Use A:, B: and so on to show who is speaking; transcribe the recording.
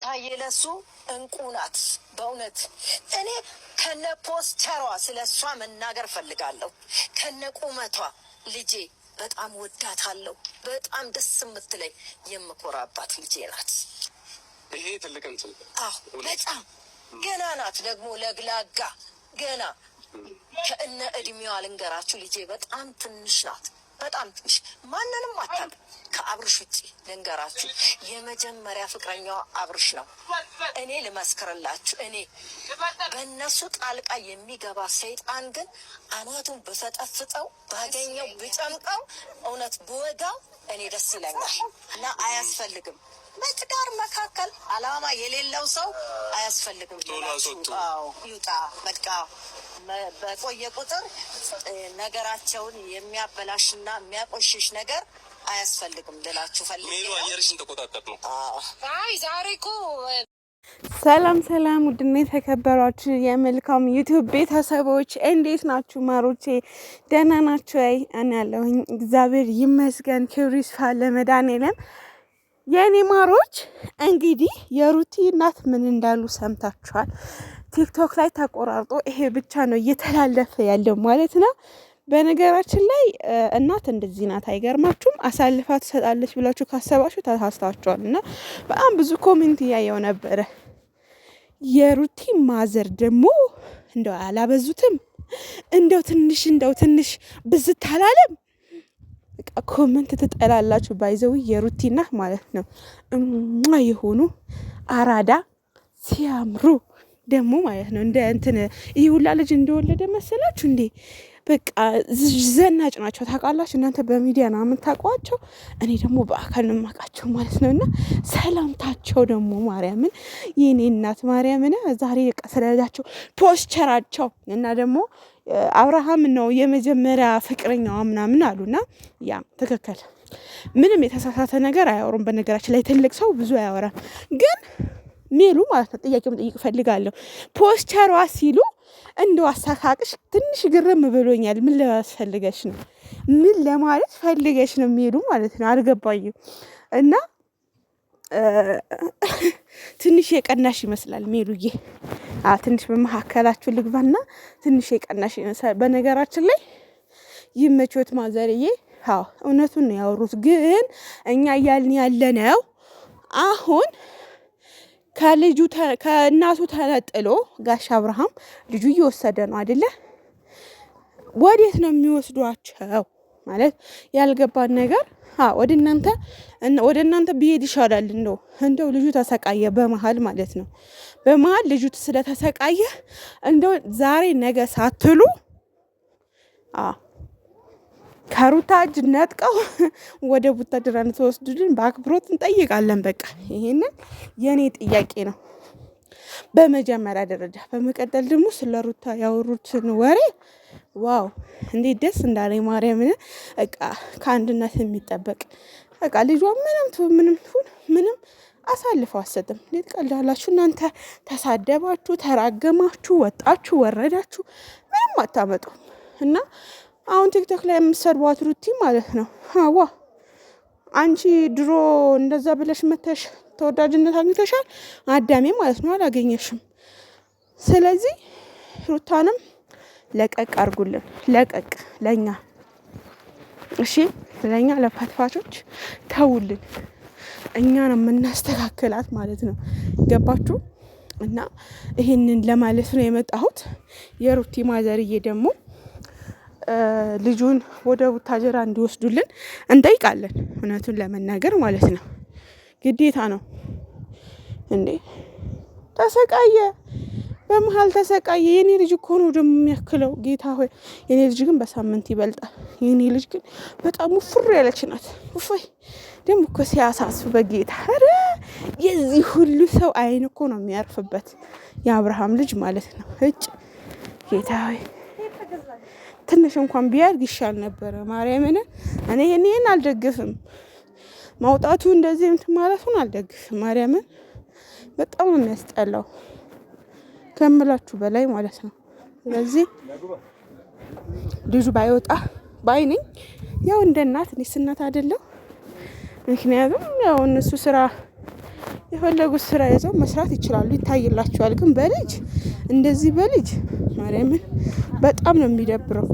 A: ታየለሱ እንቁናት በእውነት እኔ ከነ ፖስተሯ ስለሷ መናገር ፈልጋለሁ። ከነ ቁመቷ ልጄ በጣም ወዳታለሁ። በጣም ደስ የምትለኝ የምኮራባት ልጄ ናት።
B: ይሄ ትልቅ እንትን
A: በጣም ገና ናት። ደግሞ ለግላጋ ገና ከእነ እድሜዋ ልንገራችሁ ልጄ በጣም ትንሽ ናት። በጣም ትንሽ ማንንም አታውቅም ከአብርሽ ውጭ ልንገራችሁ። የመጀመሪያ ፍቅረኛዋ አብርሽ ነው። እኔ ልመስክርላችሁ፣ እኔ በእነሱ ጣልቃ የሚገባ ሰይጣን ግን አናቱን ብፈጠፍጠው ባገኘው ብጨምቀው እውነት ብወጋው እኔ ደስ ይለኛል። እና አያስፈልግም በትዳር መካከል አላማ የሌለው ሰው አያስፈልግም። ይውጣ በቃ። በቆየ ቁጥር ነገራቸውን የሚያበላሽና የሚያቆሽሽ ነገር አያስፈልግም ልላችሁ ፈልጌ ነው።
B: አየርሽን ተቆጣጣጥ ነው።
A: አይ ዛሬ እኮ
C: ሰላም ውድና የተከበራችሁ የመልካም ዩቲዩብ ቤተሰቦች እንዴት ናችሁ? ማሮቼ ደህና ናችሁ? እኔ ያለሁኝ እግዚአብሔር ይመስገን፣ ክብሩ ይስፋ ለመድኃኒዓለም። የኔ ማሮች እንግዲህ የሩቲ እናት ምን እንዳሉ ሰምታችኋል። ቲክቶክ ላይ ተቆራርጦ ይሄ ብቻ ነው እየተላለፈ ያለው ማለት ነው። በነገራችን ላይ እናት እንደዚህ ናት፣ አይገርማችሁም? አሳልፋ ትሰጣለች ብላችሁ ካሰባችሁ ተሳስታችኋል። እና በጣም ብዙ ኮሜንት እያየው ነበረ። የሩቲ ማዘር ደግሞ እንደው አላበዙትም? እንደው ትንሽ ብዝት አላለም? ኮመንት ትጠላላችሁ። ባይዘው የሩቲ እናት ማለት ነው የሆኑ አራዳ ሲያምሩ ደግሞ ማለት ነው። እንደ እንትን ይህ ሁላ ልጅ እንደወለደ መሰላችሁ እንዴ? በቃ ዘናጭ ናቸው። ታውቃላችሁ እናንተ በሚዲያ ነው የምታውቋቸው፣ እኔ ደግሞ በአካል ነው የማውቃቸው ማለት ነው። እና ሰላምታቸው ደግሞ ማርያምን የኔ እናት ማርያምን ዛሬ ስለላቸው ፖስቸራቸው እና ደግሞ አብርሃም ነው የመጀመሪያ ፍቅረኛዋ ምናምን አሉና ያ ትክክል። ምንም የተሳሳተ ነገር አያወሩም። በነገራችን ላይ ትልቅ ሰው ብዙ አያወራም። ግን ሜሉ ማለት ነው ጥያቄ መጠየቅ ፈልጋለሁ። ፖስቸሯ ሲሉ እንደው አሳካቅሽ ትንሽ ግርም ብሎኛል። ምን ለማስፈልገሽ ነው? ምን ለማለት ፈልገሽ ነው ሜሉ ማለት ነው? አልገባኝም። እና ትንሽ የቀናሽ ይመስላል ሜሉዬ። ትንሽ በመካከላችሁ ልግባና ትንሽ የቀናሽ ይመስላል። በነገራችን ላይ ይመቾት ማዘርዬ። እውነቱን ነው ያወሩት። ግን እኛ እያልን ያለነው አሁን ከልጁ ከእናቱ ተነጥሎ ጋሽ አብርሃም ልጁ እየወሰደ ነው አይደለ? ወዴት ነው የሚወስዷቸው? ማለት ያልገባን ነገር ወደ እናንተ ብሄድ ይሻላል። እንደው ልጁ ተሰቃየ በመሀል ማለት ነው። በመሀል ልጁ ስለተሰቃየ እንደው ዛሬ ነገ ሳትሉ ከሩታ እጅ ነጥቀው ወደ ቡታጅራ ተወስዱልን በአክብሮት እንጠይቃለን። በቃ ይሄንን የኔ ጥያቄ ነው በመጀመሪያ ደረጃ። በመቀጠል ደግሞ ስለ ሩታ ያወሩትን ወሬ ዋው እንዴት ደስ እንዳለኝ ማርያምን። በቃ ከአንድነት የሚጠበቅ በቃ ልጇ ምንም አሳልፈው አሰጥም። እንዴት ቀልዳላችሁ እናንተ? ተሳደባችሁ፣ ተራገማችሁ፣ ወጣችሁ፣ ወረዳችሁ ምንም አታመጡ። እና አሁን ቲክቶክ ላይ የምትሰድቧት ሩቲ ማለት ነው። አንቺ ድሮ እንደዛ ብለሽ መተሽ ተወዳጅነት አግኝተሻል። አዳሜ ማለት ነው አላገኘሽም። ስለዚህ ሩታንም ለቀቅ አርጉልን፣ ለቀቅ ለኛ። እሺ ለኛ ለፋትፋቾች ተውልን፣ እኛ ነው የምናስተካክላት ማለት ነው። ገባችሁ? እና ይሄንን ለማለት ነው የመጣሁት። የሩቲ ማዘርዬ ደግሞ ልጁን ወደ ቡታጀራ እንዲወስዱልን እንጠይቃለን። እውነቱን ለመናገር ማለት ነው ግዴታ ነው እንዴ። ተሰቃየ፣ በመሀል ተሰቃየ። የኔ ልጅ እኮ ነው ደግሞ የሚያክለው። ጌታ ሆይ የኔ ልጅ ግን በሳምንት ይበልጣል። የኔ ልጅ ግን በጣም ውፍር ያለች ናት። ውፎይ ደግሞ እኮ ሲያሳስብ በጌታ የዚህ ሁሉ ሰው አይን እኮ ነው የሚያርፍበት የአብርሃም ልጅ ማለት ነው። ጌታ ሆይ ትንሽ እንኳን ቢያድግ ይሻል ነበረ። ማርያምን እኔ ይሄን አልደግፍም። ማውጣቱ እንደዚህ እንትን ማለቱን አልደግፍም። ማርያምን በጣም ነው የሚያስጠላው ከምላችሁ በላይ ማለት ነው። ስለዚህ ልጁ ባይወጣ ባይነኝ ያው እንደ እናት እኔ ስናት አይደለም። ምክንያቱም ያው እነሱ ስራ የፈለጉት ስራ ይዘው መስራት ይችላሉ፣ ይታይላቸዋል። ግን በልጅ እንደዚህ በልጅ ማርያምን በጣም ነው የሚደብረው።